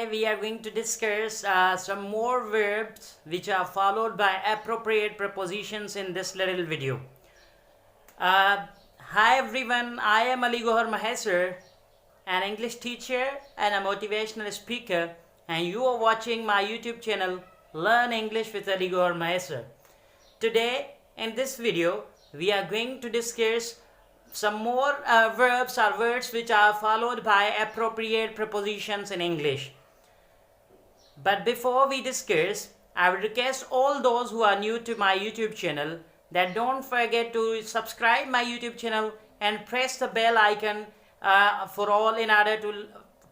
we are going to discuss some more verbs which are followed by appropriate prepositions in this little video. Hi everyone, I am Ali Gohar Maheswar, an English teacher and a motivational speaker, and you are watching my YouTube channel Learn English with Ali Gohar Maheswar. Today in this video we are going to discuss some more verbs or words which are followed by appropriate prepositions in English. But before we discuss, I would request all those who are new to my YouTube channel that don't forget to subscribe my YouTube channel and press the bell icon for all in order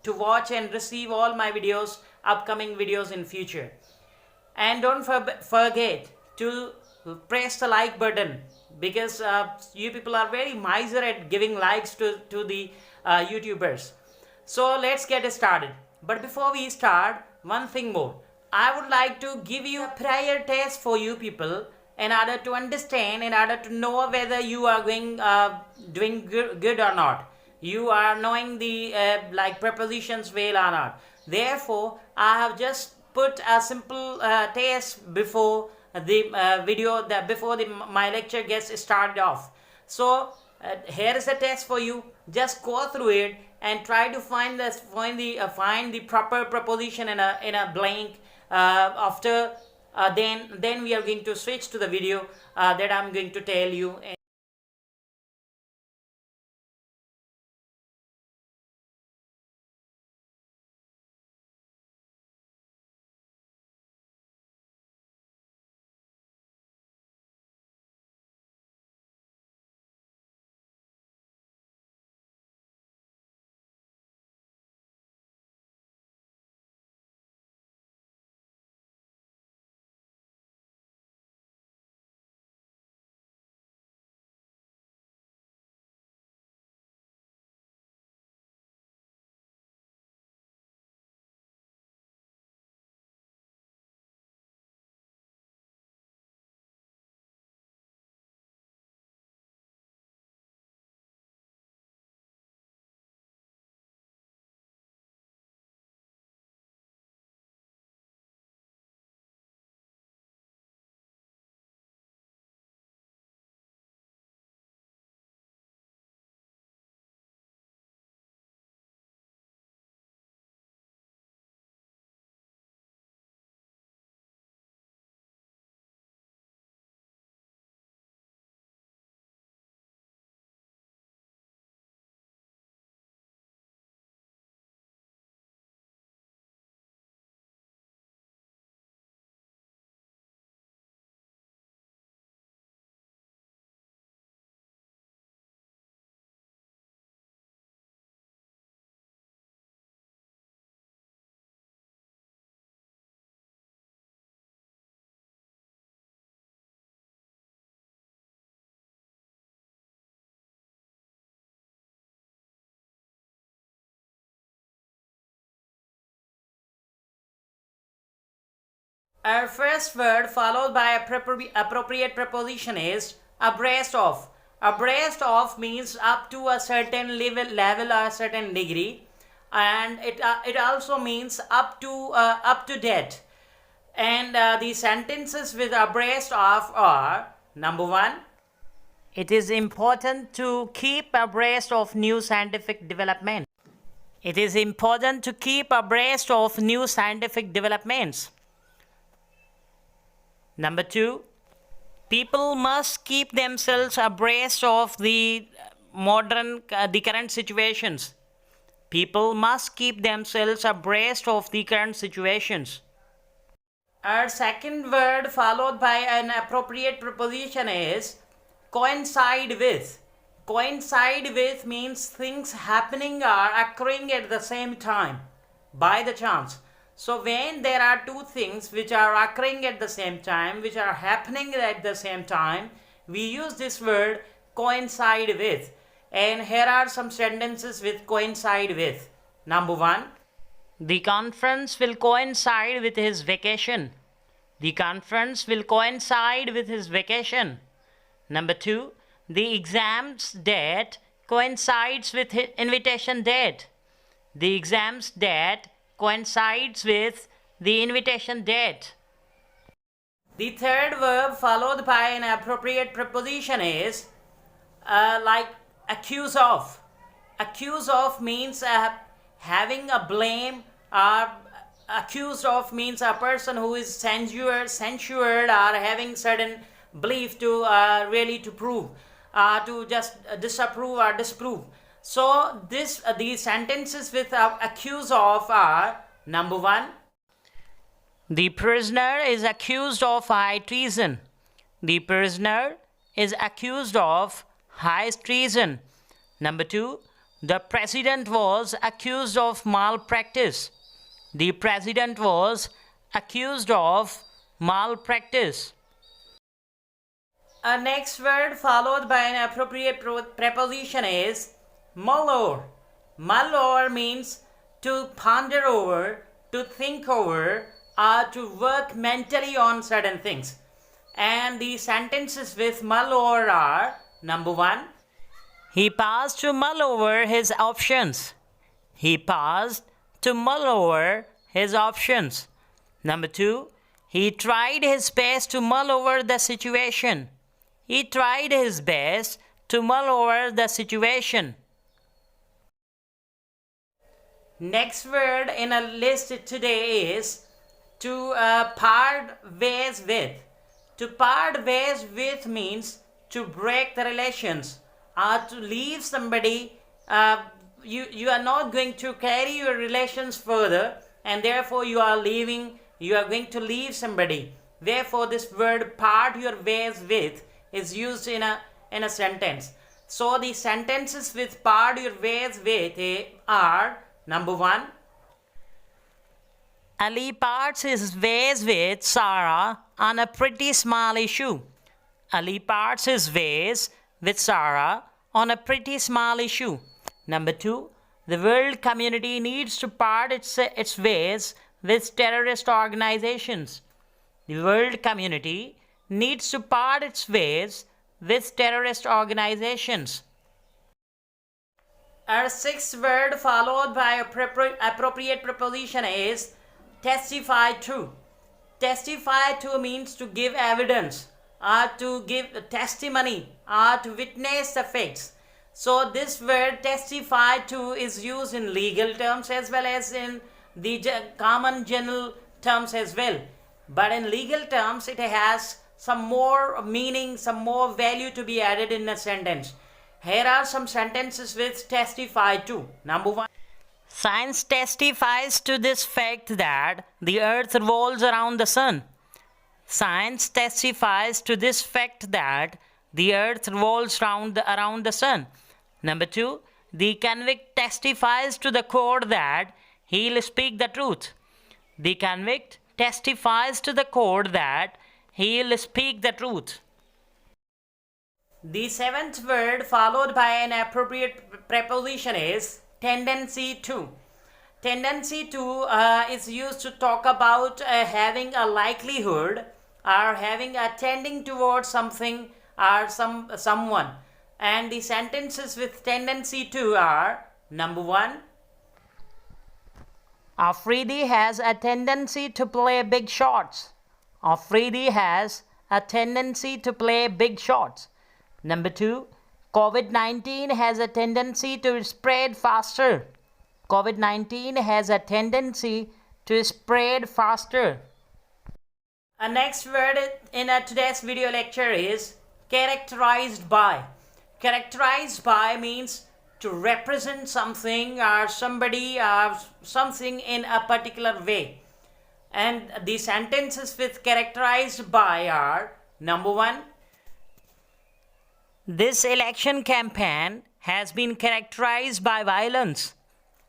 to watch and receive all my videos, upcoming videos in future. And don't forget to press the like button, because you people are very miser at giving likes to the YouTubers. So let's get started. But before we start, one thing more. I would like to give you a prior test for you people in order to understand, in order to know whether you are doing good or not. You are knowing the prepositions well or not. Therefore, I have just put a simple test before the video, before my lecture gets started off. So here is a test for you. Just go through it and try to find the proper preposition in a blank. After then we are going to switch to the video that I'm going to tell you. Our first word followed by appropriate preposition is abreast of. Abreast of means up to a certain level or a certain degree, and it also means up to date. And the sentences with abreast of are: number one, it is important to keep abreast of new scientific development. It is important to keep abreast of new scientific developments. Number two, people must keep themselves abreast of the current situations. People must keep themselves abreast of the current situations. Our second word followed by an appropriate preposition is coincide with. Coincide with means things happening or occurring at the same time, by the chance. So when there are two things which are occurring at the same time, which are happening at the same time, we use this word coincide with. And here are some sentences with coincide with. Number one, the conference will coincide with his vacation. The conference will coincide with his vacation. Number two, the exam's date coincides with his invitation date. The exam's date coincides with the invitation date. The third verb followed by an appropriate preposition is like accuse of. Accuse of means having a blame, or accused of means a person who is censured or having certain belief to really to prove, to just disapprove or disprove. So these sentences with accuse of are: number one, the prisoner is accused of high treason. The prisoner is accused of high treason. Number two, the president was accused of malpractice. The president was accused of malpractice. Our next word followed by an appropriate preposition is mull over. Mull over means to ponder over, to think over, or to work mentally on certain things. And the sentences with mull over are: number one, he paused to mull over his options. He paused to mull over his options. Number two, he tried his best to mull over the situation. He tried his best to mull over the situation. Next word in a list today is to part ways with. To part ways with means to break the relations or to leave somebody. You are not going to carry your relations further, and therefore you are going to leave somebody. Therefore this word part your ways with is used in a sentence. So the sentences with part your ways with are: number one, Ali parts his ways with Sarah on a pretty small issue. Ali parts his ways with Sarah on a pretty small issue. Number two, the world community needs to part its ways with terrorist organizations. The world community needs to part its ways with terrorist organizations. Our sixth word followed by appropriate preposition is testify to. Testify to means to give evidence or to give testimony or to witness the facts. So this word testify to is used in legal terms as well as in the common general terms as well. But in legal terms it has some more meaning, some more value to be added in a sentence. Here are some sentences with testify to. Number one, science testifies to this fact that the earth revolves around the sun. Science testifies to this fact that the earth revolves around the sun. Number two, the convict testifies to the court that he'll speak the truth. The convict testifies to the court that he'll speak the truth. The seventh word followed by an appropriate preposition is tendency to. Tendency to is used to talk about having a likelihood or having a tending towards something or someone. And the sentences with tendency to are: number one, Afridi has a tendency to play big shots. Afridi has a tendency to play big shots. Number two, COVID-19 has a tendency to spread faster. COVID-19 has a tendency to spread faster. Our next word in today's video lecture is characterized by. Characterized by means to represent something or somebody or something in a particular way. And the sentences with characterized by are: number one, this election campaign has been characterized by violence.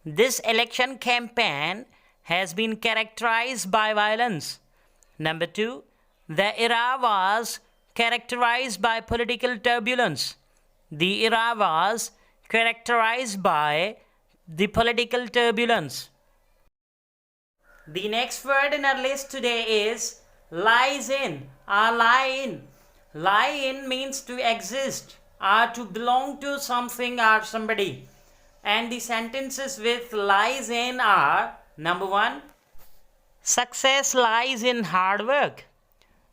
This election campaign has been characterized by violence. Number two, the era was characterized by political turbulence. The era was characterized by the political turbulence. The next word in our list today is lies in or lie in. Lie in means to exist or to belong to something or somebody. And the sentences with lies in are: Number 1, success lies in hard work.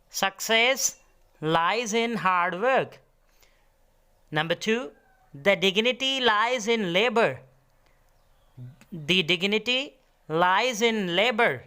Success lies in hard work. Number 2, the dignity lies in labor. The dignity lies in labor.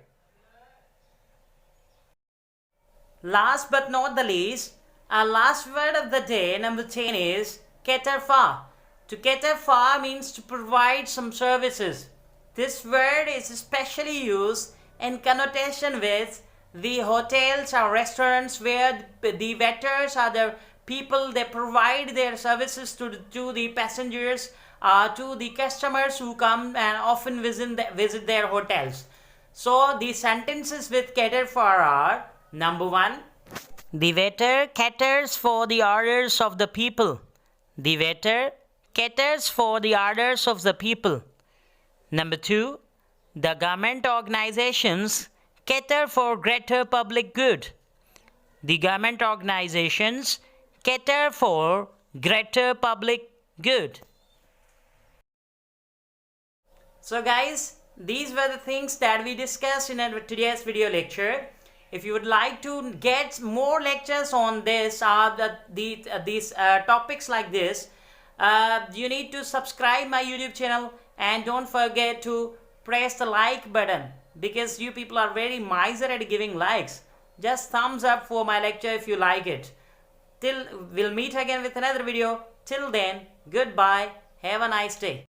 Last but not the least, our last word of the day, number 10, is cater for. To cater for means to provide some services. This word is especially used in connotation with the hotels or restaurants where the waiters are the people, they provide their services to the passengers, to the customers who come and often visit their hotels. So the sentences with cater for are: number 1, the waiter caters for the orders of the people. The waiter caters for the orders of the people. Number 2, the government organizations cater for greater public good. The government organizations cater for greater public good. So guys, these were the things that we discussed in today's video lecture. If you would like to get more lectures on this, these topics like this, you need to subscribe my YouTube channel, and don't forget to press the like button, because you people are very miser at giving likes. Just thumbs up for my lecture if you like it. Till we'll meet again with another video. Till then, goodbye. Have a nice day.